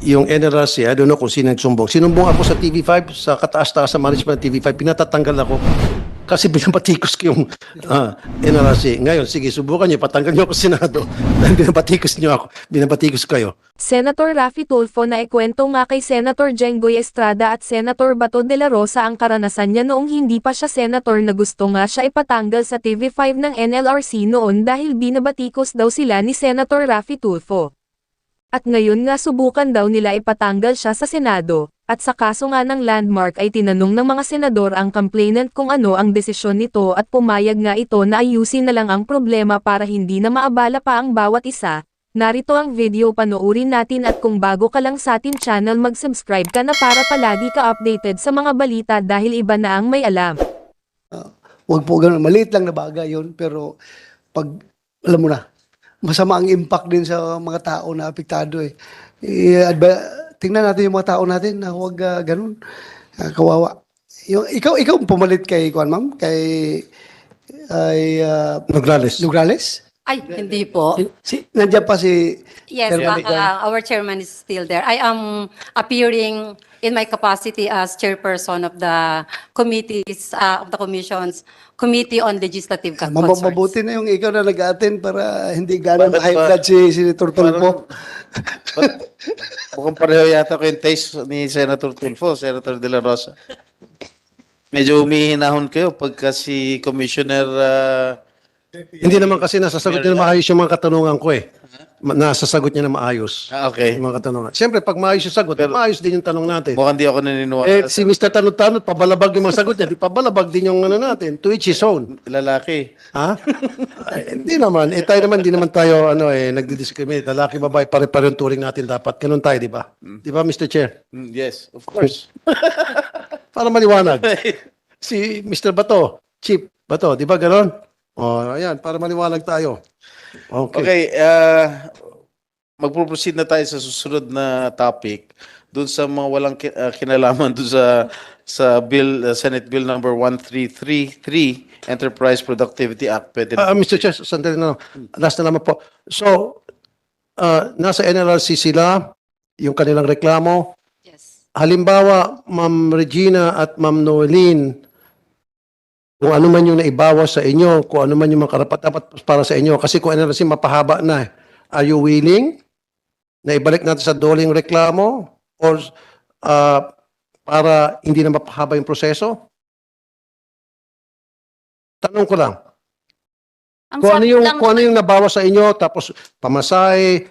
yung NLRC, I don't know kung sino nagsumbong. Sinumbong ako sa TV5, sa kataas-taas sa management ng TV5, pinatatanggal ako. Kasi binabatikos ko yung NLRC. Ngayon, sige, subukan niyo, patanggal niyo ako sa Senado. Dahil binabatikos niyo ako, binabatikos kayo. Senator Raffy Tulfo na ikwento nga kay Senator Jenggoy Estrada at Senator Bato de la Rosa ang karanasan niya noong hindi pa siya senator na gusto nga siya ipatanggal sa TV5 ng NLRC noon dahil binabatikos daw sila ni Senator Raffy Tulfo. At ngayon nga subukan daw nila ipatanggal siya sa Senado. At sa kaso nga ng landmark ay tinanong ng mga senador ang complainant kung ano ang desisyon nito at pumayag nga ito na ayusin na lang ang problema para hindi na maabala pa ang bawat isa. Narito ang video, panoorin natin at kung bago ka lang sa atin channel mag-subscribe ka na para palagi ka updated sa mga balita dahil iba na ang may alam. Huwag po ganun, maliit lang na bagay yun, pero pag, alam mo na, masama ang impact din sa mga tao na apektado eh. Tingnan natin yung mga tao natin na huwag ganun. Kawawa. Ikaw pumalit kay Kuan, ma'am? Nograles. Nograles? Ay, hindi po. Nandiyan pa si... Yes, our chairman is still there. I am appearing in my capacity as chairperson of the committees, of the commissions, Committee on Legislative Concerns. Mabuti na yung ikaw na nag-attend para hindi gano'n high blood si Senator Tulfo. Mukhang pareho yata ko yung taste ni Senator Tulfo, Senator De La Rosa. Medyo umihinahon kayo pagka si Commissioner... Hindi naman kasi nasasagot niya na maayos yung mga katanungan ko eh. Nasasagot niya na maayos. Okay. Yung mga katanungan. Siyempre, pag maayos yung sagot, maayos din yung tanong natin. Mukhang di ako naniniwala. Eh, si Mr. Tanot-Tanot, pabalabag yung mga sagot niya. Di pabalabag din yung ano natin. To each his own. Lalaki. Ha? Ay, hindi naman. Eh, tayo naman, hindi naman tayo, nagdi-discriminate. Lalaki, babae, pare-pare yung turing natin dapat. Ganun tayo, di ba? Di ba, Mr. Chair? Yes, of course. Para maliwanag. Si Mr. Bato, Chief Bato, di ba ganun? O, ayan, para maliwanag tayo. Okay. Okay, magpo-proceed na tayo sa susunod na topic. Doon sa mga walang kinalaman doon sa bill, Senate Bill number 1333, Enterprise Productivity Act. Pwede na. Mr. Chair, sandali na lang. Last na naman po. So, nasa NLRC sila, yung kanilang reklamo. Yes. Halimbawa, Ma'am Regina at Ma'am Noeline, kung ano man yung naibawas sa inyo, kung ano man yung mga karapat-dapat para sa inyo, kasi kung NLRC mapahaba na, are you willing na ibalik natin sa doling reklamo or para hindi na mapahaba yung proseso? Tanong ko lang. Kung ano yung nabawas sa inyo, tapos pamasahe,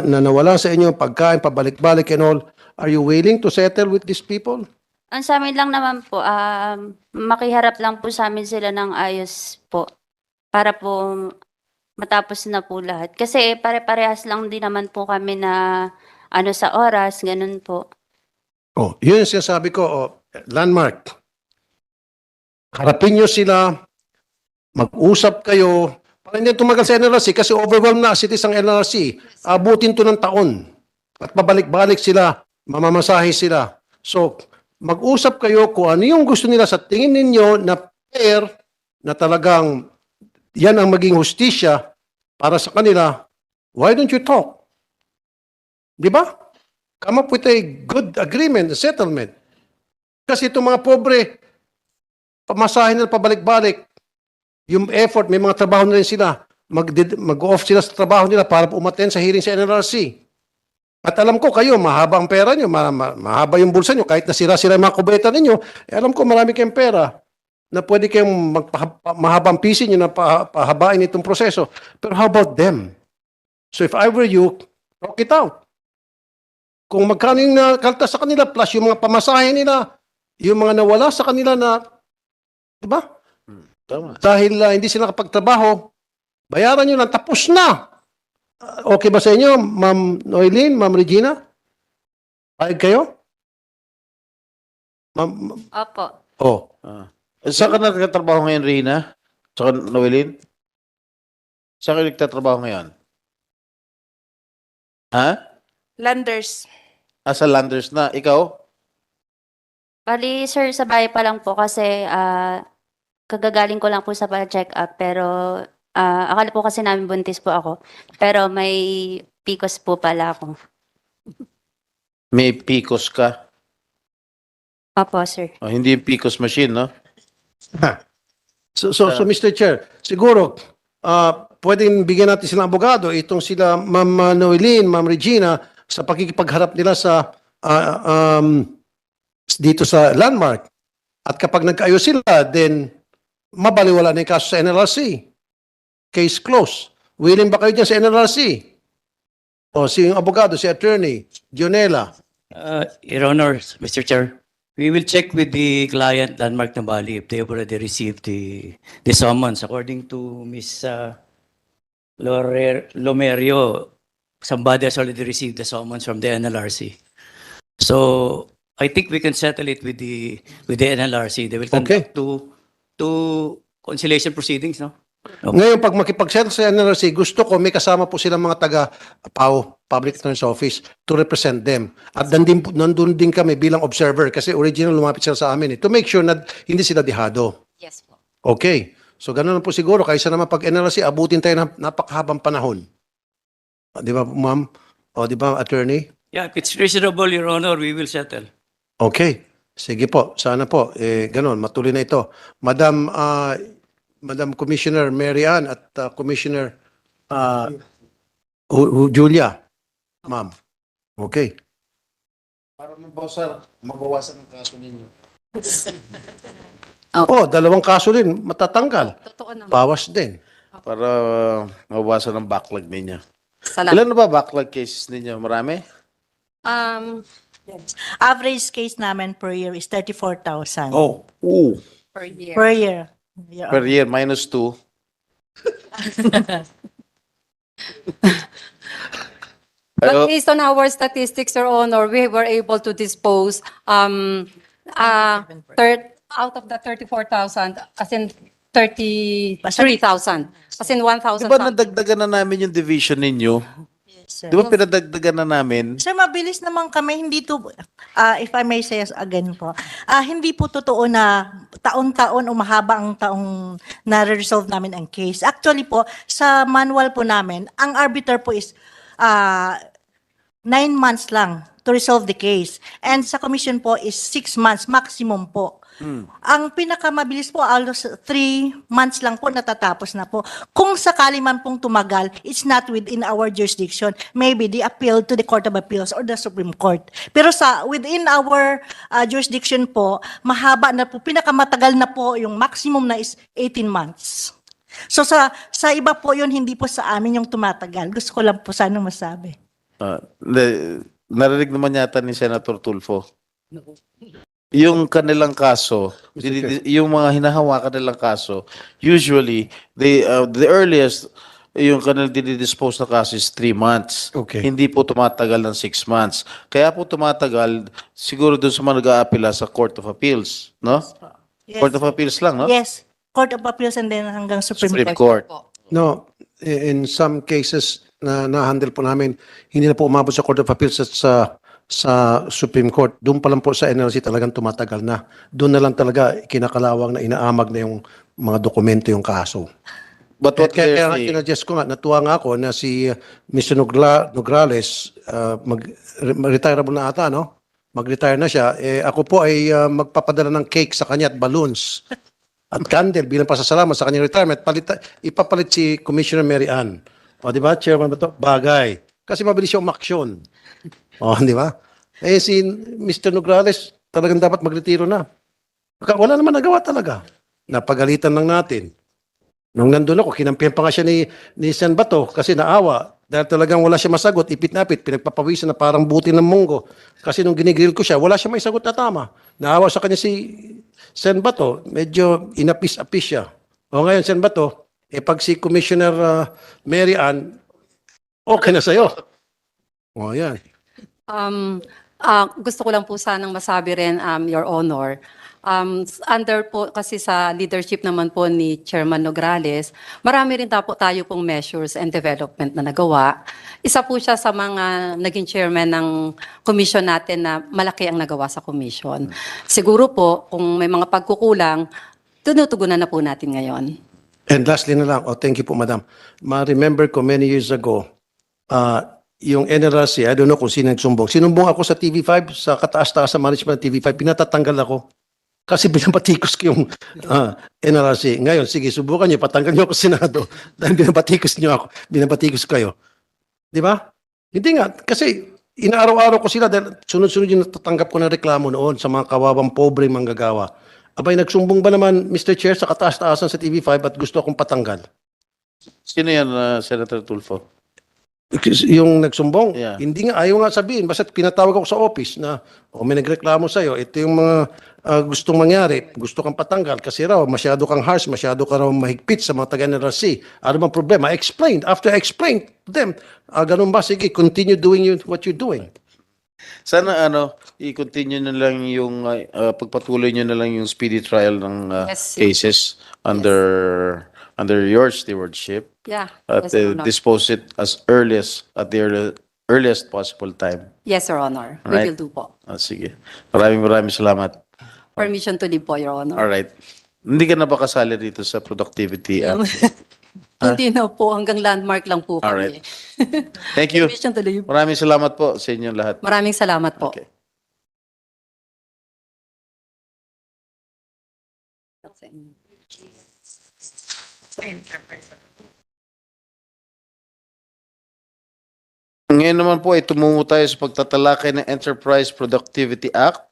na nawala sa inyo, pagkain, pabalik-balik and all, are you willing to settle with these people? Ang sa amin lang naman po, makiharap lang po sa amin sila ng ayos po para po matapos na po lahat. Kasi pare-parehas lang din naman po kami na sa oras, ganun po. Oh, yun yung sinasabi ko, landmark. Harapin nyo sila, mag-usap kayo, para hindi tumagal sa NLRC kasi overwhelmed na as it is ang NLRC. Abutin to ng taon. At pabalik-balik sila, mamamasahe sila. So, mag-usap kayo kung ano yung gusto nila sa tingin ninyo na fair, na talagang yan ang maging hustisya para sa kanila. Why don't you talk? Di ba? Come up with a good agreement, a settlement. Kasi itong mga pobre, pamasahin nila pabalik-balik. Yung effort, may mga trabaho na rin sila. Mag-off sila sa trabaho nila para umattend sa hearing sa NLRC. At alam ko kayo, mahaba ang pera nyo, mahaba yung bulsa nyo, kahit nasira-sira yung mga kubeta ninyo, alam ko marami kayong pera na pwede kayong mahabang pisin nyo na pahabain itong proseso. Pero how about them? So if I were you, talk it out. Kung magkano yung nakaltas sa kanila, plus yung mga pamasahe nila, yung mga nawala sa kanila na, di ba? Tama. Dahil hindi sila kapagtrabaho, bayaran nyo lang, tapos na. Okay ba sa inyo, Ma'am Noeline, Ma'am Regina? Payag kayo? Opo. Oh. Saan ka nagtatrabaho ngayon, Rina? Saka Noeline? Saan ka nagtatrabaho ngayon? Ha? Landers. Sa Landers na. Ikaw? Bali, sir, sa bahay pa lang po kasi kagagaling ko lang po sa check up pero akala po kasi namin buntis po ako. Pero may PCOS po pala ako. May PICOS ka. Opo, sir. Hindi yung PICOS machine, no? So, Mr. Chair, siguro, pwedeng bigyan natin silang abogado, itong sila Ma'am Noeline, Ma'am Regina, sa pakikipagharap nila sa dito sa landmark. At kapag nagkaayos sila, then mabaliwala na yung kaso sa NLRC. Case closed. Willing ba kayo dyan sa NLRC? O si yung abogado, si attorney, Dionela. Your Honor, Mr. Chair, we will check with the client, Landmark Nambali, if they have already received the summons. According to Ms. Lomerio, somebody has already received the summons from the NLRC. So I think we can settle it with the NLRC. They will conduct two conciliation proceedings, no? Ngayon, pag makipag-settle sa NLRC, gusto ko may kasama po silang mga taga PAO, Public Attorney's Office, to represent them. At nandun din kami bilang observer kasi original lumapit sila sa amin to make sure na hindi sila dihado. Yes po. Okay. So, ganoon po siguro. Kaysa naman pag NLRC, abutin tayo ng napakahabang panahon. Di ba, ma'am? O, di ba, attorney? Yeah, if it's reasonable, Your Honor, we will settle. Okay. Sige po. Sana po. Ganoon. Matuloy na ito. Madam Commissioner Mary Ann at Commissioner Julia. Ma'am. Okay. Para mabawasan ang kaso ninyo. Oh, dalawang kaso din. Matatanggal. Totoo naman. Bawas din. Para mabawasan ang backlog ninyo. Salamat. Ilan na ba backlog cases ninyo? Marami? Average case namin per year is 34,000 Oo. Per year. per year. Yeah. Per year, minus 2. But based on our statistics, Your Honor, we were able to dispose out of the 34,000, as in 33,000, as in 1,000. Di ba nadagdagan na namin yung division ninyo? Sir. Di ba pinadagdagan na namin? Sir, mabilis naman kami, hindi to, if I may say again po, hindi po totoo na taon-taon o mahaba ang taong na-resolve namin ang case. Actually po, sa manual po namin, ang arbiter po is 9 months lang to resolve the case. And sa commission po is 6 months maximum po. Ang pinakamabilis po, alos 3 months lang po natatapos na po. Kung sakali man pong tumagal, it's not within our jurisdiction. Maybe the appeal to the Court of Appeals or the Supreme Court. Pero within our jurisdiction po, mahaba na po, pinakamatagal na po, yung maximum na is 18 months. So sa iba po yun, hindi po sa amin yung tumatagal. Gusto ko lang po sanang masabi. Narinig naman yata ni Senator Tulfo. Yung kanilang kaso, yung mga hinahawakan nilang kaso, usually, the earliest, yung kanilang didispose na kaso is 3 months. Okay. Hindi po tumatagal ng 6 months. Kaya po tumatagal, siguro doon sa mga nag-aapila sa Court of Appeals, no? Yes. Court of Appeals lang, no? Yes, Court of Appeals and then hanggang Supreme Court. Court. No, in some cases na na-handle po namin, hindi na po umabot sa Court of Appeals at sa Supreme Court. Doon pa lang po sa NLRC talagang tumatagal na. Doon na lang talaga kinakalawang na inaamag na yung mga dokumento yung kaso. But what Kaya they're nga saying, kinadjust ko nga, natuwa nga ako na si Mr. Nograles, mag-retirable na ata, no? Mag-retire na siya. Ako po ay magpapadala ng cake sa kanya at balloons at candle bilang pasasalamat sa kanyang retirement. Ipapalit si Commissioner Mary Ann. O, di ba? Chairman ba ito? Bagay. Kasi mabilis siya umaksyon. O, di ba? Si Mr. Nograles talagang dapat magretiro na. Wala naman nagawa talaga. Napagalitan lang natin. Nung nandun ako, kinampihan pa nga siya ni Sen Bato kasi naawa. Dahil talagang wala siya masagot, ipit na ipit, pinagpapawisan na parang buti ng munggo. Kasi nung ginigrill ko siya, wala siya may sagot na tama. Naawa sa kanya si Sen Bato, medyo inapis-apis siya. O ngayon, Sen Bato, pag si Commissioner Mary Ann, okay na sa'yo. O yan. Gusto ko lang po sanang masabi rin, Your Honor, under po kasi sa leadership naman po ni Chairman Nograles, marami rin tayo pong measures and development na nagawa. Isa po siya sa mga naging chairman ng commission natin na malaki ang nagawa sa commission. Siguro po, kung may mga pagkukulang, tinutugunan na po natin ngayon. And lastly na lang, thank you po, Madam. Ma-remember ko many years ago, yung NLRC, I don't know kung sino nagsumbong. Sinumbong ako sa TV5, sa kataas-taas sa management ng TV5, pinatatanggal ako. Kasi binabatikos ko yung NLRC. Ngayon, sige, subukan niyo, patanggal niyo ako sa Senado. Dahil binabatikos niyo ako, binabatikos kayo. Di ba? Hindi nga, kasi inaaraw-araw ko sila dahil sunod-sunod yung natatanggap ko ng reklamo noon sa mga kawawang pobre manggagawa. Abay, nagsumbong ba naman, Mr. Chair, sa kataas-taasan sa TV5 at gusto akong patanggal? Sino yan, Senator Tulfo? Yung nagsumbong, Yeah. hindi nga, ayaw nga sabihin. Basta pinatawag ako sa office na, may nagreklamo sa'yo, ito yung mga gustong mangyari, gusto kang patanggal kasi raw, masyado kang harsh, masyado ka raw mahigpit sa mga taga-NLRC. Ano bang problema? I explained. After I explained to them, ganun ba? Sige, continue doing what you're doing. Sana i-continue na lang yung pagpatuloy nyo na lang yung speedy trial ng Yes, cases under your stewardship. Yeah. At Yes, Your Honor. dispose it as at the earliest possible time. Yes, Your Honor. We Right. will do po. Sige. Maraming salamat. Permission to leave po, Your Honor. All right. Hindi ka na ba kasali dito sa productivity act? Hindi na po, hanggang landmark lang po Alright. kami. Thank you. Permission to leave. Maraming salamat po sa inyong lahat. Maraming salamat po. Okay. Ngayon naman po ay tumungo tayo sa pagtatalakay ng Enterprise Productivity Act.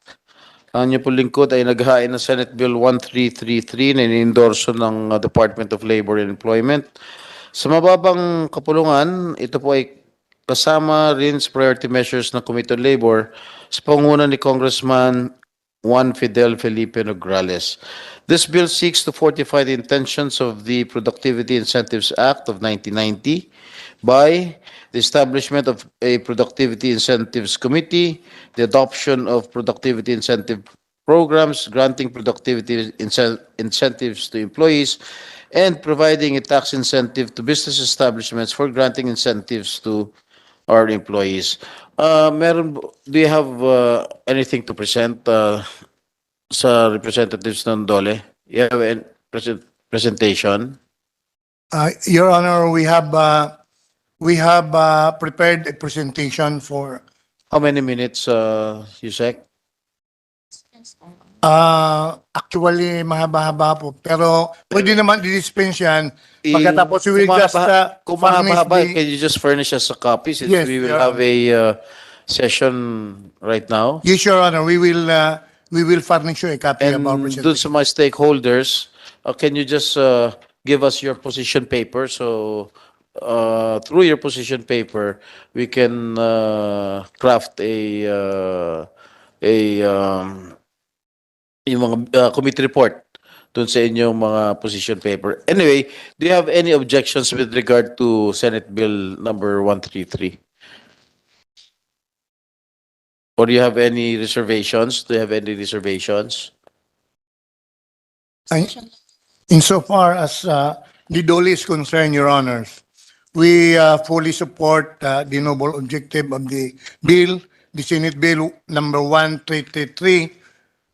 Ang inyo po lingkod ay naghain ng Senate Bill 1333 na inendorso ng Department of Labor and Employment. Sa mababang kapulungan, ito po ay kasama rin sa priority measures ng Committee on Labor sa pangunguna ni Congressman Juan Fidel Felipe Nograles. This bill seeks to fortify the intentions of the Productivity Incentives Act of 1990 by the establishment of a Productivity Incentives Committee, the adoption of productivity incentive programs, granting productivity incentives to employees, and providing a tax incentive to business establishments for granting incentives to our employees. Do you have anything to present sa representatives ng DOLE? You have a presentation? Your Honor, we have prepared a presentation for How many minutes, Yusek? actually mahaba-haba po. Pero pwede naman i-dispense yan. Pagkatapos we will just Kung furnish mahaba, the- can you just furnish us a copy since Yes, we will Your have a session right now? Yes, Your Honor, we will furnish you a copy And of our dun presentation. sa mga stakeholders, can you just give us your position paper? So through your position paper, we can craft yung mga committee report dun sa inyong mga position paper. Anyway, do you have any objections with regard to Senate Bill number 133? Or do you have any reservations? Do you have any reservations? Insofar as the DOLE is concerned, Your Honors, we fully support the noble objective of the bill, the Senate Bill number 1333,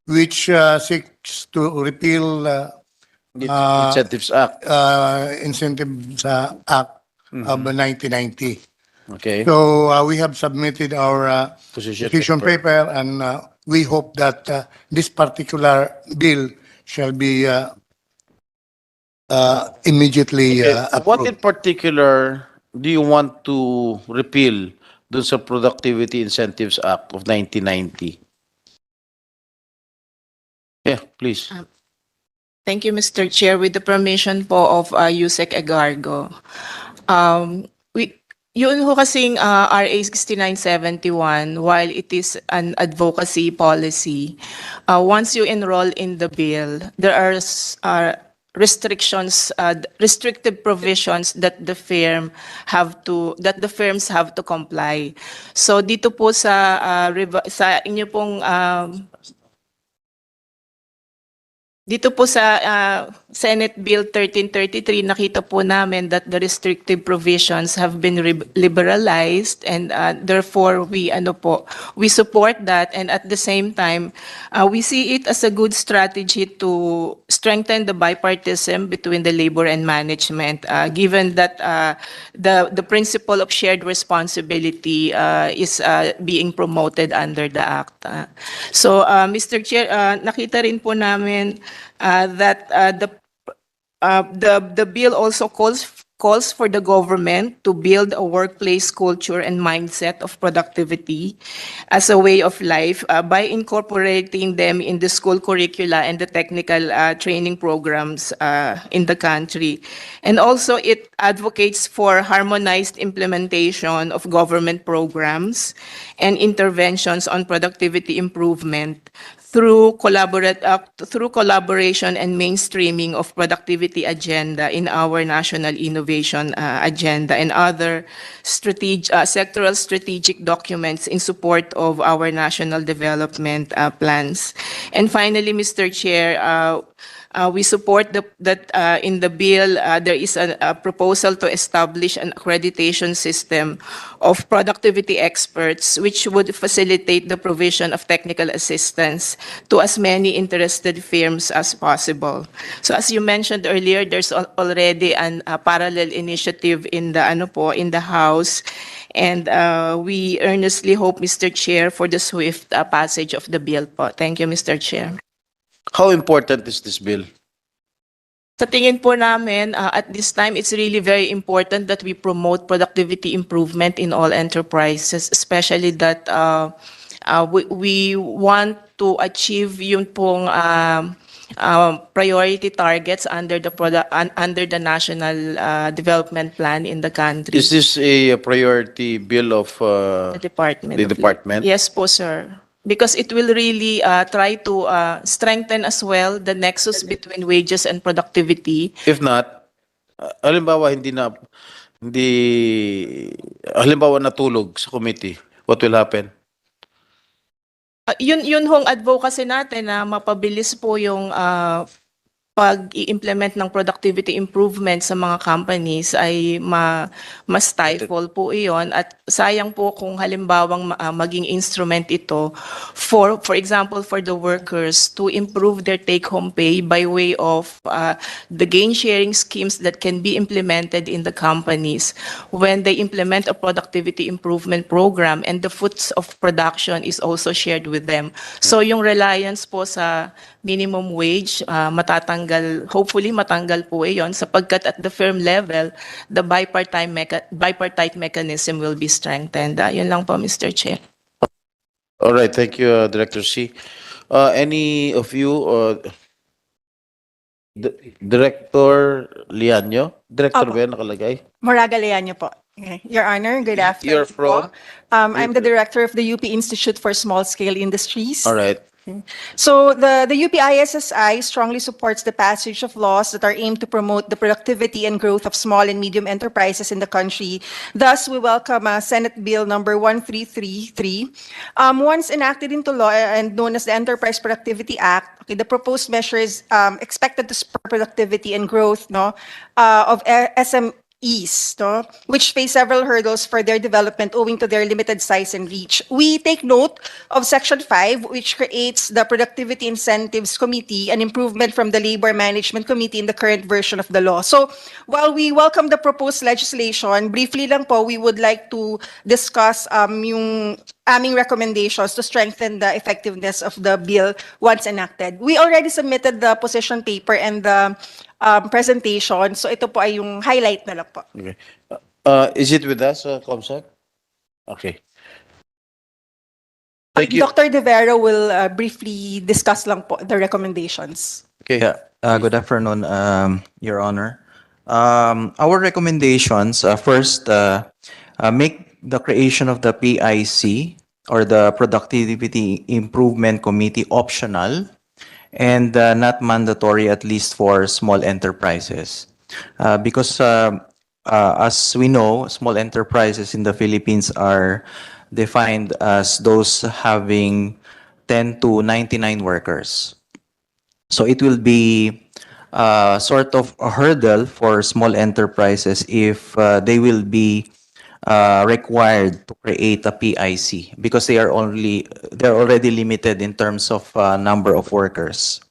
which seeks to repeal Incentives Act. Incentives Act of 1990. Okay. So we have submitted our Position position paper. paper, and we hope that this particular bill shall be immediately What in approved. particular do you want to repeal dun sa Productivity Incentives Act of 1990? Yeah, please. Thank you, Mr. Chair. With the permission po of Yusek Agargo. Yun ho kasing RA 6971, while it is an advocacy policy, once you enroll in the bill, there are restrictions, restrictive provisions that the firms have to comply. So dito po sa inyo pong dito po sa Senate Bill 1333, nakita po namin that the restrictive provisions have been liberalized, and therefore we support that, and at the same time we see it as a good strategy to strengthen the bipartisan between the labor and management, given that the principle of shared responsibility is being promoted under the act. So Mr. Chair, nakita rin po namin that the bill also calls for the government to build a workplace culture and mindset of productivity as a way of life by incorporating them in the school curricula and the technical training programs in the country. And also it advocates for harmonized implementation of government programs and interventions on productivity improvement through collaboration and mainstreaming of productivity agenda in our national innovation agenda and other sectoral strategic documents in support of our national development plans. And finally, Mr. Chair, we support that in the bill there is a proposal to establish an accreditation system of productivity experts, which would facilitate the provision of technical assistance to as many interested firms as possible. So as you mentioned earlier, there's already a parallel initiative in the House, and we earnestly hope, Mr. Chair, for the swift passage of the bill po. Thank you, Mr. Chair. How important is this bill? Sa tingin po namin, at this time, it's really very important that we promote productivity improvement in all enterprises, especially that we want to achieve yung pong priority targets under the national development plan in the country. Is this a priority bill of The department. the department? Yes po, sir. Because it will really try to strengthen as well the nexus between wages and productivity. If not, halimbawa halimbawa natulog sa committee, what will happen? Yun hong advocacy natin na mapabilis po yung pag-i-implement ng productivity improvement sa mga companies ay ma-stifle po iyon, at sayang po kung halimbawang maging instrument ito for example for the workers to improve their take-home pay by way of the gain sharing schemes that can be implemented in the companies when they implement a productivity improvement program, and the fruits of production is also shared with them. So yung reliance po sa minimum wage, hopefully matanggal po iyon, sapagkat at the firm level, the bipartite mechanism will be strengthened. Yun lang po, Mr. Chair. All right, thank you, Director C. Any of you, Director Lianyo? Director Opo. ba yan nakalagay? Moraga Leaño po. Okay. Your Honor, good afternoon. You're from? po. I'm the director of the UP Institute for Small Scale Industries. All right. So the UP-ISSI strongly supports the passage of laws that are aimed to promote the productivity and growth of small and medium enterprises in the country. Thus, we welcome Senate Bill number 1333. Once enacted into law and known as the Enterprise Productivity Act, okay, the proposed measure is expected to spur productivity and growth of SMEs, which face several hurdles for their development owing to their limited size and reach. We take note of Section 5, which creates the Productivity Incentives Committee, an improvement from the Labor Management Committee in the current version of the law. So, while we welcome the proposed legislation, briefly lang po, we would like to discuss yung aming recommendations to strengthen the effectiveness of the bill once enacted. We already submitted the position paper and the presentation. So ito po ay yung highlight na lang po. Okay. Is it with us, Comsec? Okay. Thank you. Dr. De Vera will briefly discuss lang po the recommendations. Okay. Yeah, good afternoon, Your Honor. Our recommendations, first, make the creation of the PIC or the Productivity Improvement Committee optional and not mandatory, at least for small enterprises. Because as we know, small enterprises in the Philippines are defined as those having 10 to 99 workers. So it will be sort of a hurdle for small enterprises if they will be required to create a PIC because they're already limited in terms of number of workers.